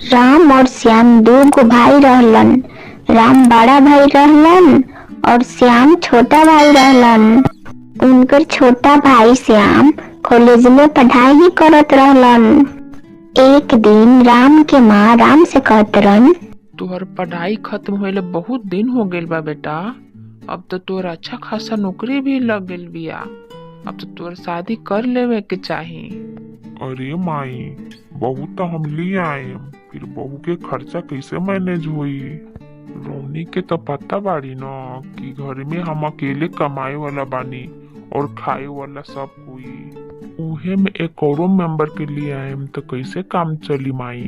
राम और श्याम दो गो भाई रहलन। राम बड़ा भाई रहलन और श्याम छोटा भाई रहलन। उनकर छोटा भाई श्याम कॉलेज में पढ़ाई ही करत रहलन। एक दिन राम के माँ राम से कहत रहन, तोहर पढ़ाई खत्म होइले बहुत दिन हो गइल बा बेटा। अब तो तोर अच्छा खासा नौकरी भी लग गइल बिया। अब तो तोर शादी कर लेवे के चाही। अरे माई, बहू तो हम ले आए, फिर बहू के खर्चा कैसे मैनेज हुई? रोनी के तो पता बाड़ी न कि घर में हम अकेले कमाए वाला बानी और खाए वाला सब कोई। उहे में एक औरो मेंबर के लिए आए तो कैसे काम चली माई?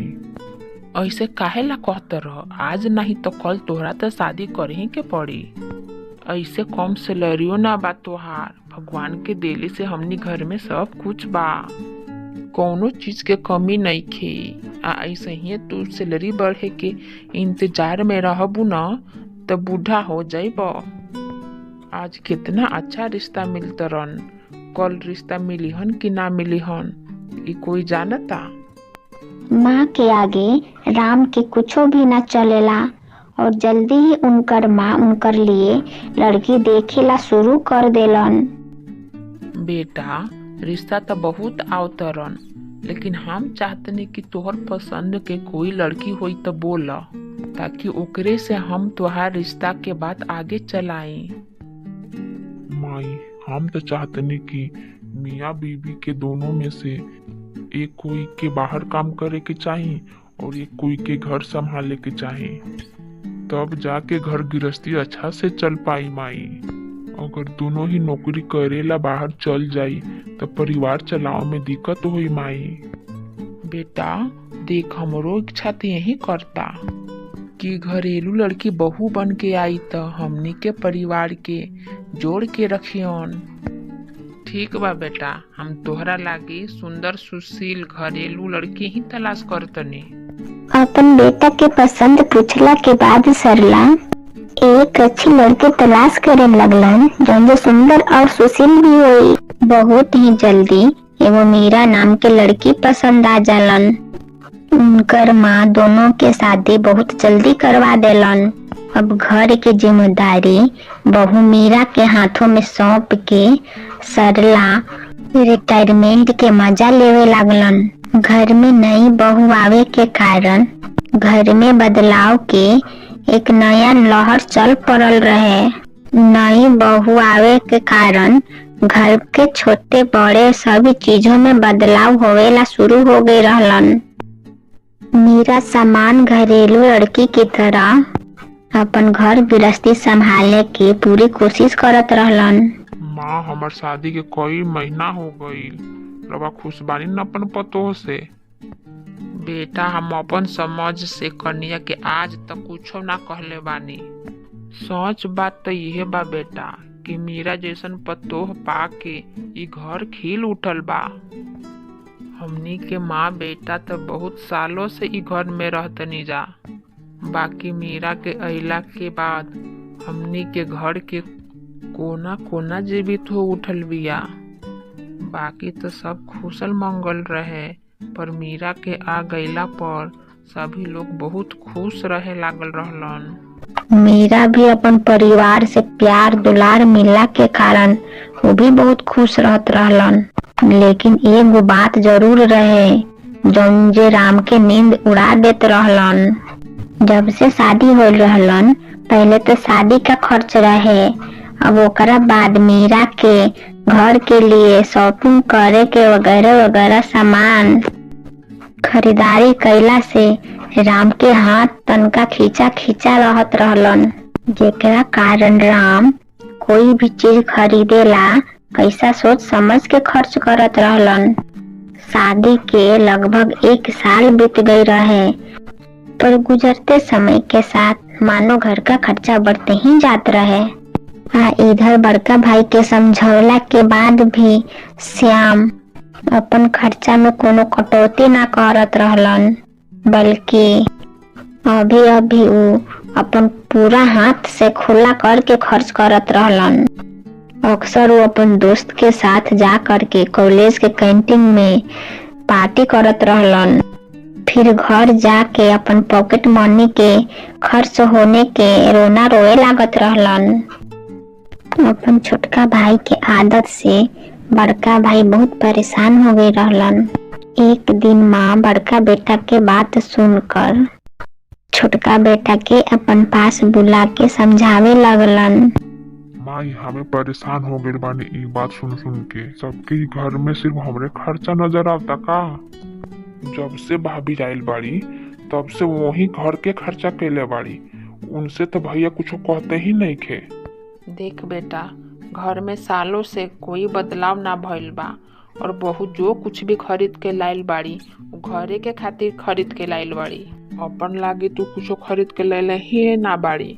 ऐसे काहे ला कहते रह? आज नहीं तो कल तोहरा तो शादी करे ही के पड़ी। ऐसे कम सैलरियो ना बा तोहार। भगवान के देले से हमनी घर में सब कुछ बा, कौनो चीज के कमी नहीं खे। ऐसे ही तू सैलरी बढ़े के इंतजार में रहबू न तो बूढ़ा हो जाइब। आज कितना अच्छा रिश्ता मिलतरन, कल रिश्ता मिलीहन कि ना मिलीहन ई कोई जानता? माँ के आगे राम के कुछो भी न चलेला और जल्दी ही उनकर माँ उनकर लिए लड़की देखेला शुरू कर देलन। बेटा, रिश्ता तो बहुत आवतरन, लेकिन हम चाहतनी कि तोहर पसंद के कोई लड़की होई तो बोला, ताकि ओकरे से हम तोहार रिश्ता के बात आगे चलाई। माई, हम तो चाहतनी कि मियाँ बीवी के दोनों में से एक कोई के बाहर काम करे के चाही और एक कोई के घर संभाले के चाही, तब जाके घर गृहस्थी अच्छा से चल पाई माई। अगर दोनों ही नौकरी करेला बाहर चल जाई तो परिवार चलाओ में दिक्कत होई माई। बेटा देख, हमरो इच्छा तो यही करता कि घरेलू लड़की बहू बन के आई तो हमनी के परिवार के जोड़ के रखियन। ठीक बा बेटा, हम तोहरा लागी सुंदर सुशील घरेलू लड़की ही तलाश करतनी। अपन बेटा के पसंद पूछला के बाद सरला एक अच्छी लड़की तलाश करे लगलन, जो सुंदर और सुशील भी हुई। बहुत ही जल्दी एगो मीरा नाम के लड़की पसंद आ जालन। उनकर माँ दोनों के शादी बहुत जल्दी करवा देलन। अब घर की जिम्मेदारी बहू मीरा के हाथों में सौंप के सरला रिटायरमेंट के मजा लेवे लागलन। घर में नई बहू आवे के कारण घर में बदलाव के एक नया लहर चल पड़ल रहे। नई बहू आवे के कारण घर के छोटे बड़े सभी चीजों में बदलाव होवेला शुरू हो गए रहलन। मीरा समान घरेलू लड़की की तरह अपन घर गृहस्थी संभाले के पूरी कोशिश करत रहलन। माँ, हमार शादी के कई महीना हो गई, रवा खुश बानी न अपन पतोह से? बेटा, हम अपन समझ से कन्या के आज तक कुछो ना कहले बानी। सच बात तो यह बा बेटा कि मीरा जैसन पतोह पा के ई घर खिल उठल बा। हमनी के माँ बेटा तो बहुत सालों से ई घर में रहतनी जा, बाकी मीरा के अइला के बाद हमनी के घर के कोना कोना जीवित हो उठल बिया। बाकी तो सब खुशल मंगल रहे, पर मीरा के आ गईला पर सभी लोग बहुत खुश रहे लागल रहलन। मीरा भी अपन परिवार से प्यार दुलार मिलला के कारण वो भी बहुत खुश रहत रहलन। लेकिन एगो बात जरूर रहे जौन जे राम के नींद उड़ा देत रहलन। जब से शादी हो रहलन, पहले तो शादी का खर्च रहे, अब ओकरा बाद मीरा के घर के लिए शॉपिंग करे के वगैरह वगैरह सामान खरीदारी कैला से राम के हाथ तनका खींचा खींचा रहत रहलन, जेकरा कारण राम कोई भी चीज खरीदेला पैसा सोच समझ के खर्च करत रहलन। शादी के लगभग 1 साल बीत गई रहे, पर गुजरते समय के साथ मानो घर का खर्चा बढ़ते ही जात रहे। इधर बड़का भाई के समझौला के बाद भी श्याम अपन खर्चा में कोनो कटौती ना करत रहलन, बल्कि अभी वो अपन पूरा हाथ से खुला करके खर्च करत रहलन। अक्सर वो अपन दोस्त के साथ जा करके कॉलेज के कैंटीन में पार्टी करत रहलन। फिर घर जाके अपन पॉकेट मनी के खर्च होने के रोना रोए लागत रहलन। अपन छोटका भाई के आदत से बड़का भाई बहुत परेशान हो गए रहलन। एक दिन माँ बड़का बेटा के बात सुनकर छोटका बेटा के अपन पास बुला के समझावे लगलन। माई हमें परेशान हो गए बानी ई बात सुन सुन के। सबके घर में सिर्फ हमरे खर्चा नजर आता का। जब से भाभी आइल बाड़ी तब से वही घर के खर्चा कैले बाड़ी। उनसे तो भैया कुछ कहते ही नहीं खे। देख बेटा, घर में सालों से कोई बदलाव ना भइल बा और बहू जो कुछ भी खरीद के लाइल बाड़ी उ घरे के खातिर खरीद के लाइल बाड़ी। अपन लागी तू कुछ खरीद के ले ही ना बाड़ी।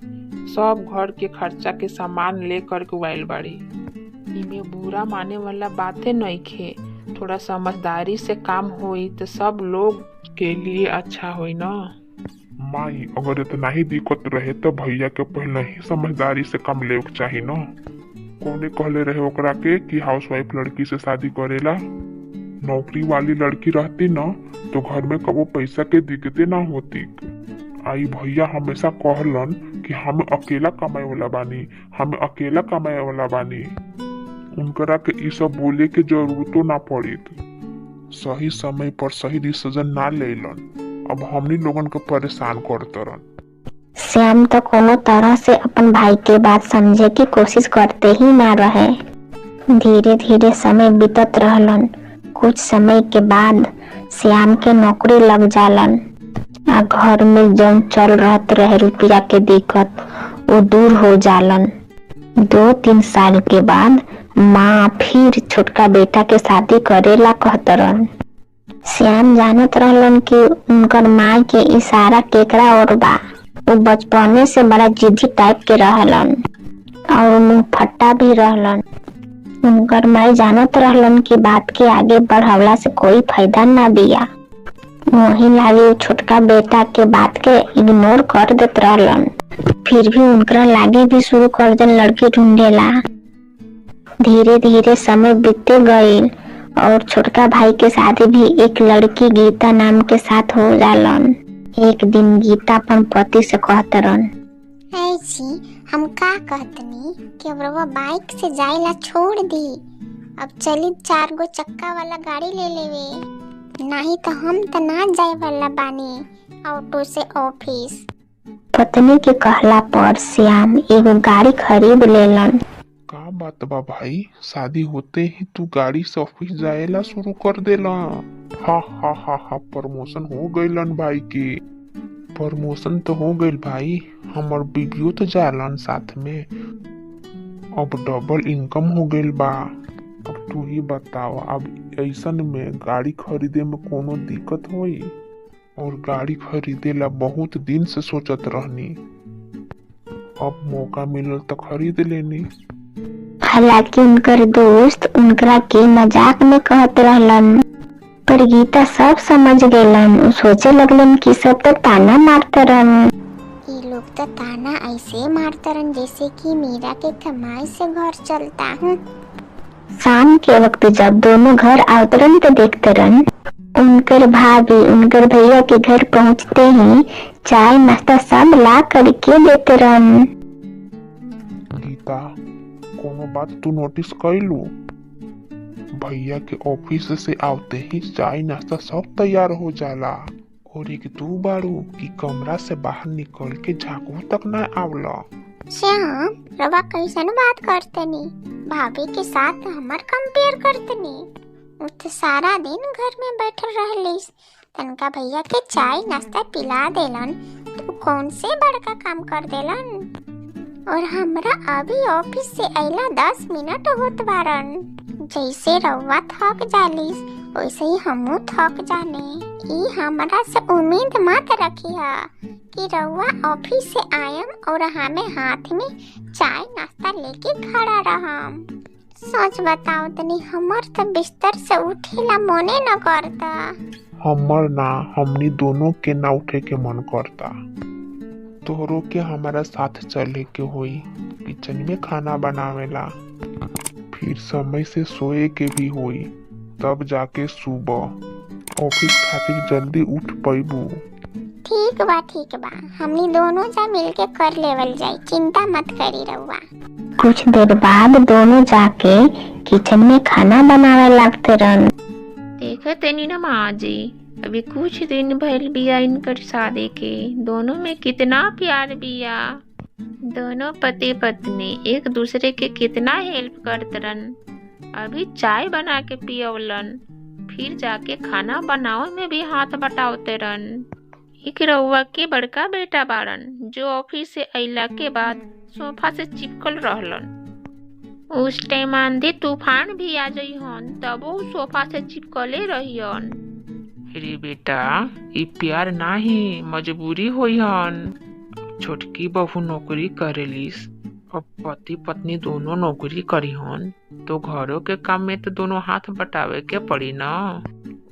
सब घर के खर्चा के सामान ले कर के आइल बाड़ी। इमे बुरा माने वाला बातें नहीं खे। थोड़ा समझदारी से काम होई तो सब लोग के लिए अच्छा होई ना। माई अगर इतना ही दिक्कत रहे तो भैया के पहले ही समझदारी से काम ले चाहिए ना। कौने कहले रहे ओकरा के कि हाउसवाइफ लड़की से शादी करेला। नौकरी वाली लड़की रहती ना तो घर में कबो पैसा के दिक्कतें ना होती। आई भैया हमेशा कहलन कि हम अकेला कमाए वाला बानी, हम अकेला कमाए वाला बानी। उनकरा के ई सब बोले के जरूरतो ना पड़ी। सही समय पर सही डिसीजन ना लेलन। अब हमनी लोगन के परेशान करतरन। श्याम तो कोनो तरह से अपन भाई के बात समझे की कोशिश करते ही ना रहे। धीरे धीरे समय बीतत रहलन। कुछ समय के बाद श्याम के नौकरी लग जालन। आ घर में जौन चल रहत रहे रुपया के दिक्कत वो दूर हो जालन। 2-3 साल के बाद माँ फिर छोटका बेटा के शादी करेला कहतरन। श्याम जानत रहलन कि उनकर माँ के इशारा केकरा और बा। वो बचपने से बड़ा जिद्दी टाइप के रहलन और मुंह फट्टा भी रहलन। उनकर माई जानत रहलन कि बात के आगे बढ़ावला से कोई फायदा ना बिया। वही लागे छोटका बेटा के बात के इग्नोर कर देत रहलन। फिर भी उनकरा लागे भी शुरू कर देन लड़की ढूंढेला। धीरे धीरे समय बीतते गई और छोटका भाई के शादी भी एक लड़की गीता नाम के साथ हो जालन। एक दिन गीता अपन पति से कहतरन, जी हम का कहतनी कि अब रउआ बाइक से जाइला छोड़ दी। अब चली 4 गो चक्का वाला गाड़ी ले लेवे। नहीं तो हम तो ना जाए वाला बानी ऑटो से ऑफिस। पत्नी के कहला पर श्याम एगो गाड़ी खरीद लेलन। का बात बा भाई, शादी होते ही तू गाड़ी से ऑफिस जाएला शुरू कर देला। हा हा हा हा, प्रमोशन हो गइलन भाई के। प्रमोशन तो हो गइल भाई, हमर बीवियो तो जालन साथ में। अब डबल इनकम हो गइल बा। अब तू ही बताओ, अब ऐसन में गाड़ी खरीदे में कोनो दिक्कत होई? और गाड़ी खरीदे ला बहुत दिन से सोचत रहनी। अब मौका मिलल तो खरीद लेनी। हालांकि उनकर दोस्त उनकरा के मजाक में कहत रहलन, पर गीता सब समझ गइलन। उ सोचे लगलन कि सब तो ताना मारतरन। ये लोग तो ताना ऐसे मारतरन जैसे कि मीरा के कमाई से घर चलता हूँ। शाम के वक्त जब दोनों घर आवतरन तो देखतरन उनकर भाभी उनकर भैया के घर पहुँचते ही चाय नाश्ता सब ला करके देतरन। गीता, कोनो बात तू नोटिस कैलू? भैया के ऑफिस से आवते ही चाय नाश्ता सब तैयार हो जाला और एक तू बारू कि कमरा से बाहर निकल के झांकू तक ना आवला। श्याम, रवा कैसन बात करतनी? भाभी के साथ हमार कंपेयर करतनी। वो तो सारा दिन घर में बैठल रहलिस। तनका भैया के चाय नाश्ता पिला देलन तो कौन से बड़का काम कर देलन। और हमरा अभी ऑफिस से अइला 10 मिनट होत बारन। जैसे रउआ थक जालिस वैसे ही हमू थक जाने। ई हमरा से उम्मीद मत रखिया कि रउआ ऑफिस से आयम और हमें हाथ में चाय नाश्ता लेके खड़ा रहम। सच बताओ तनी, हमर तो बिस्तर से उठेला मने न करता। हमर ना, हमनी दोनों के ना उठे के मन करता। तोहरो के हमारा साथ चले के होई किचन में खाना बनावेला। फिर समय से सोए के भी होई, तब जाके सुबह ऑफिस खातिर जल्दी उठ पैबू। ठीक बा हमनी दोनों जा मिलके कर लेवल जाई, चिंता मत करी रउआ। कुछ देर बाद दोनों जाके किचन में खाना बनावे लगते रहन। देखा तनी ना माँ जी, अभी कुछ दिन भइल बिया इनकर शादी के, दोनों में कितना प्यार बिया। दोनों पति पत्नी एक दूसरे के कितना हेल्प करत रहन। अभी चाय बना के पियवलन, फिर जाके खाना बनावे में भी हाथ बटावते रहन। एक रउआ के बड़का बेटा बाड़न जो ऑफिस से अइला के बाद सोफा से चिपकल रहलन। उस टाइम आंधी तूफान भी आ जइहन तबो सोफा से चिपकले रहियन। अरे बेटा, ई प्यार नाही मजबूरी होइहन। छोटकी बहू नौकरी करेलिस और पति पत्नी दोनों नौकरी करीहन तो घरों के काम में तो दोनों हाथ बटावे के पड़ी ना।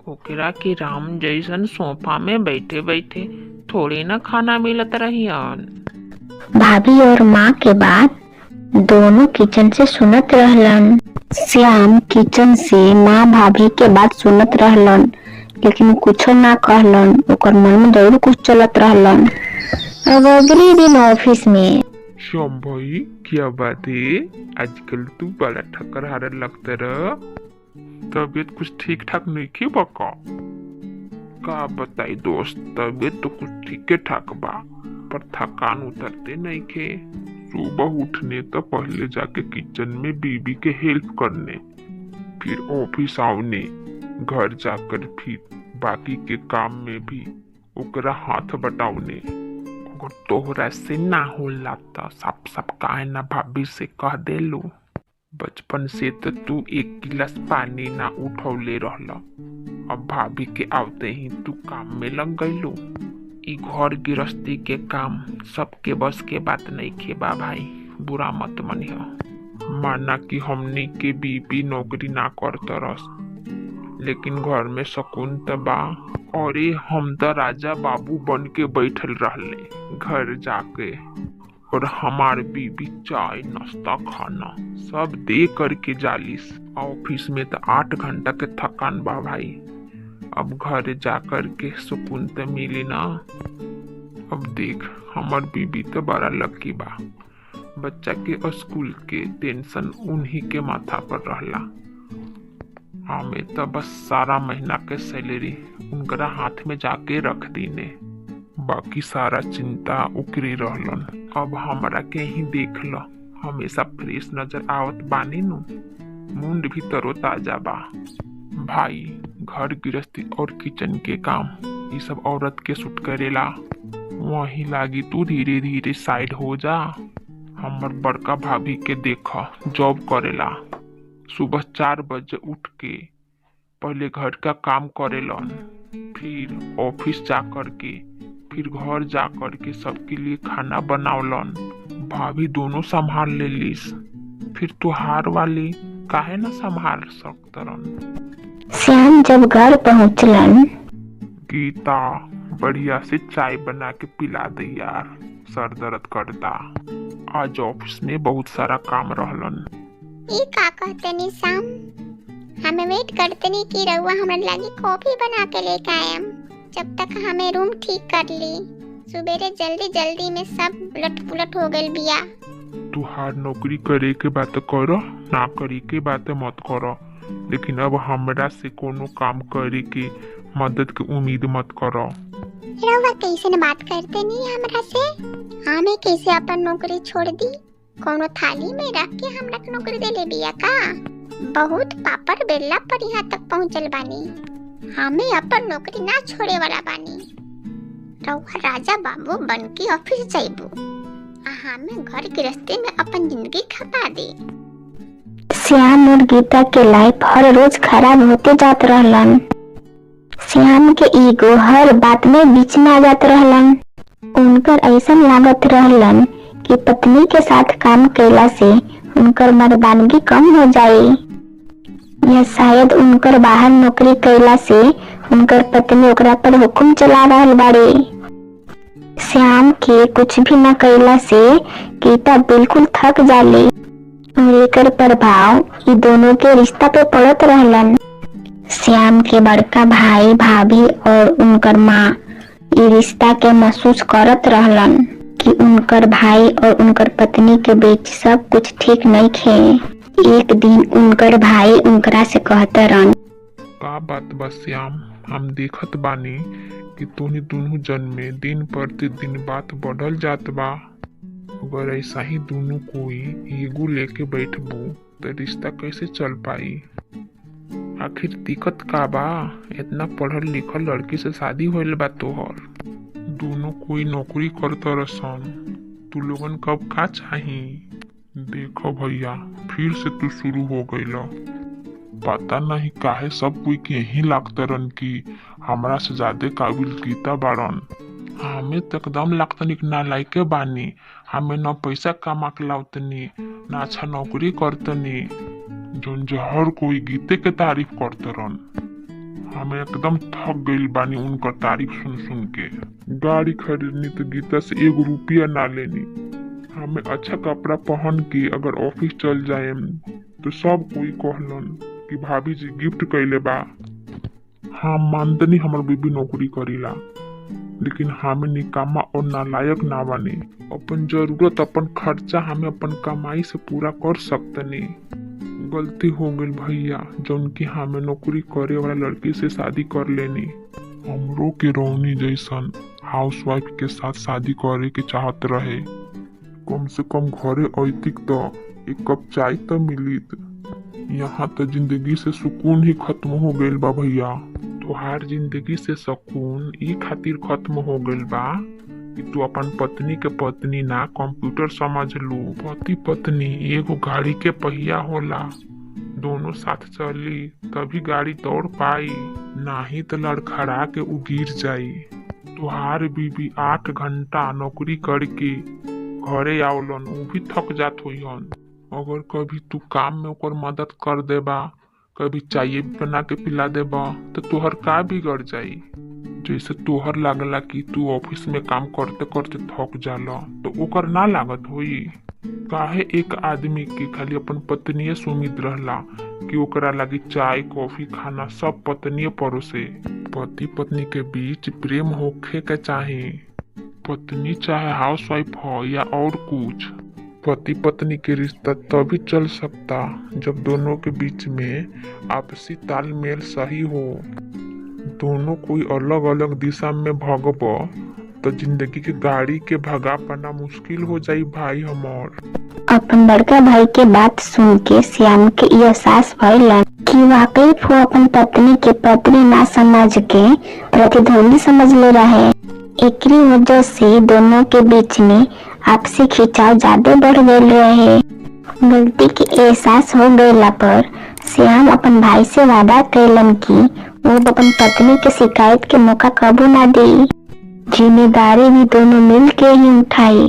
ओकरा की राम जैसन सोफा में बैठे बैठे थोड़ी ना खाना मिलत रहियन। भाभी और माँ के बात दोनों किचन से सुनत रहलन। श्याम किचन से माँ भाभी के बात सुनत रहलन, लेकिन कुछ ना कहलन। ओकर मन में जरूर कुछ चलत रहलन। अब अगले दिन ऑफिस में श्याम भाई, क्या बात है? आजकल तू बड़ा ठक्कर हारे लगता रह। तबीयत कुछ ठीक ठाक नहीं की बका? का बताई दोस्त, तबीयत तो कुछ ठीक ठाक बा, पर थकान उतरते नहीं खे। सुबह उठने तो पहले जाके किचन में बीबी के हेल्प करने, फिर ऑफिस आवने, घर जाकर फिर बाकी के काम में भी ओकरा हाथ बटावने। अगर तोहरा से ना होला तो सब काहे ना भाभी से कह देलू। बचपन से तो तू एक गिलास पानी ना उठौले रहला, अब भाभी के आवते ही तू काम में लग गईलू। ई घर गृहस्थी के काम सबके बस के बात नहीं खे बा भाई, बुरा मत मनिह। माना कि हमनी के बीबी नौकरी ना करत रस, लेकिन घर में सुकून त बा। और हम तो राजा बाबू बन के बैठल रहले घर जाके, और हमार बीबी चाय नाश्ता खाना सब दे करके जालिस। ऑफिस में तो 8 घंटा के थकान बा भाई, अब घर जा कर के सुकून तो मिली ना। अब देख, हमार बीबी तो बड़ा लकी बा। बच्चा के स्कूल के टेंशन उन्हीं के माथा पर रहला। हमें तो बस सारा महीना के सैलरी उनकरा हाथ में जाके रख दीने, बाकी सारा चिंता उकरी रहलन। अब हमरा के ही देख लो, हमेशा फ्रेश नजर आवत बानी नु, मुंड भी तरोताजा बा। भाई, घर गृहस्थी और किचन के काम ये सब औरत के सूट करेला। वही लागी तू धीरे धीरे साइड हो जा। हमर बड़का भाभी के देखा जॉब करेला, सुबह 4 बजे उठ के पहले घर का काम करेलन, फिर ऑफिस जा कर के, फिर घर जा कर के सबके लिए खाना बनावलन। भाभी दोनों संभाल लेलिस, फिर तुहार वाली काहे ना संभाल सकतरन। श्याम जब घर पहुंचलन, गीता बढ़िया से चाय बना के पिला दे यार, सर दर्द करता। आज ऑफिस में बहुत सारा काम रहलन। ई का कहतनी शाम, हमें वेट करतनी कि रउआ हमरा लागी कॉफी बना के लेके आयम, जब तक हमें रूम ठीक कर ली। सुबेरे जल्दी जल्दी में सब उलट पुलट हो गइल बिया। तुहार नौकरी करे के बात करो, ना करे के बात मत करो, लेकिन अब हमरा से कोनो काम करे के मदद के उम्मीद मत करो। रउआ कैसे न बात करते नहीं हमरा से? हमें कैसे अपन नौकरी छोड़ दी? कोनो थाली में रख के हमरा के नौकरी दे ले बिया का? बहुत पापड़ बेलला पर यहाँ तक पहुँचल बानी, हमें अपन नौकरी ना छोड़े वाला बानी। रउआ राजा बाबू बन के ऑफिस जाइबू, हमें घर गृहस्थी में अपन जिंदगी खपा दे। श्याम और गीता के लाइफ हर रोज खराब होते जात रहलन। श्याम के ईगो हर बात में बीच में आ जात रहलन। उनकर ऐसा लागत रहलन कि पत्नी के साथ काम कैला से उनकर मर्दानगी कम हो जाए, या शायद उनकर बाहर नौकरी कैला से उनकर पत्नी ओकरा पर हुक्म चला रहल बाड़े। श्याम के कुछ भी न कैला से गीता बिल्कुल थक जाली और एकर प्रभाव ई दोनों के रिश्ता पे पड़त रहलन। श्याम के बड़का भाई भाभी और उनकर माँ ये रिश्ता के महसूस करत रहलन कि उनकर भाई और उनकर पत्नी के बीच सब कुछ ठीक नहीं खे। एक दिन उनकर भाई उनकरा से कहते रहन, का बात बा श्याम, हम देखत बानी कि तोहनी दोनों जन में दिन प्रतिदिन बात बढ़ल जात बा। अगर ऐसा ही दोनों कोई ईगो लेके बैठबू तो रिश्ता कैसे चल पाई। आखिर दिक्कत का बा, इतना पढ़ल लिखल लड़की से शादी होइल बा तोहर। दोनों कोई नौकरी करत रसन, तू लोगन कब का चाही। देखो भैया, फिर से तू शुरू हो गईल। पता नहीं काहे सब कोई के यही लागतरन कि हमरा से ज्यादा काबिल गीता बारन। हमें तो एकदम लागतनी ना लायके बानी। हमें न पैसा कमा के लावतनी, ना अच्छा नौकरी करतनी, जोन जो हर कोई गीते के तारीफ करतरन। हमें एकदम थक गईल बानी उनका तारीफ सुन सुन के। गाड़ी खरीदनी तो गीता से 1 रुपया ना लेनी। हमें अच्छा कपड़ा पहन के अगर ऑफिस चल जाए तो सब कोई कहलन कि भाभी जी गिफ्ट कैले बा। हम मानतनी हमर बीबी नौकरी करीला, लेकिन हमें निकामा और नालायक ना बने। अपन जरूरत अपन खर्चा हमें अपन कमाई से पूरा कर सकतनी। गलती हो गई भैया, जौन की हमें नौकरी करे वाला लड़की से शादी कर लेनी। हमरो के रोनी जैसन हाउसवाइफ के साथ शादी करे के चाहत रहे। कम से कम घरे अतिक तो 1 कप चाय तो मिलित। यहाँ तो जिंदगी से सुकून ही खत्म हो गईल बा भैया। तोहार जिंदगी से सुकून ई खातिर खत्म हो गईल बा कि तू अपन पत्नी के पत्नी ना कंप्यूटर समझ लू। पति पत्नी एगो गाड़ी के पहिया होला, दोनों साथ चली तभी गाड़ी दौड़ पाई, नाही तो लड़खड़ा के उ गिर जाई। तुहार बीबी 8 घंटा नौकरी करके घरे आवलन, उ भी थक जात होइहन। अगर कभी तू काम में ओकर मदद कर देबा, कभी चाय बना के पिला देबा तो तोहर का बिगड़ जाई। जैसे तोहर लागला कि तू ऑफिस में काम करते करते थक जाला तो ओकर ना लागत होई। काहे एक आदमी के खाली अपन पत्नीये से उम्मीद रहला कि ओकरा लगी चाय कॉफी खाना सब पत्नीये परोसे। पति पत्नी के बीच प्रेम होखे के चाही। पत्नी चाहे हाउसवाइफ हो या और कुछ, पति पत्नी के रिश्ता तभी चल सकता जब दोनों के बीच में आपसी तालमेल सही हो। दोनों कोई अलग अलग दिशा में भगब तो जिंदगी के गाड़ी के भगा पाना मुश्किल हो जाई भाई हमार। अपन बड़का भाई के बात सुन के श्याम के ये एहसास भइल कि वाकई वो अपन पत्नी के पत्नी ना समझ के प्रतिद्वंदी समझ ले रहे। एकरी वजह से दोनों के बीच में आपसी खिंचाव ज्यादा बढ़ गए रहे। गलती के एहसास हो गईला पर श्याम अपन भाई से वादा कैलन कि वो अपन पत्नी के शिकायत के मौका कबू ना दी। जिम्मेदारी भी दोनों मिल के ही उठाई।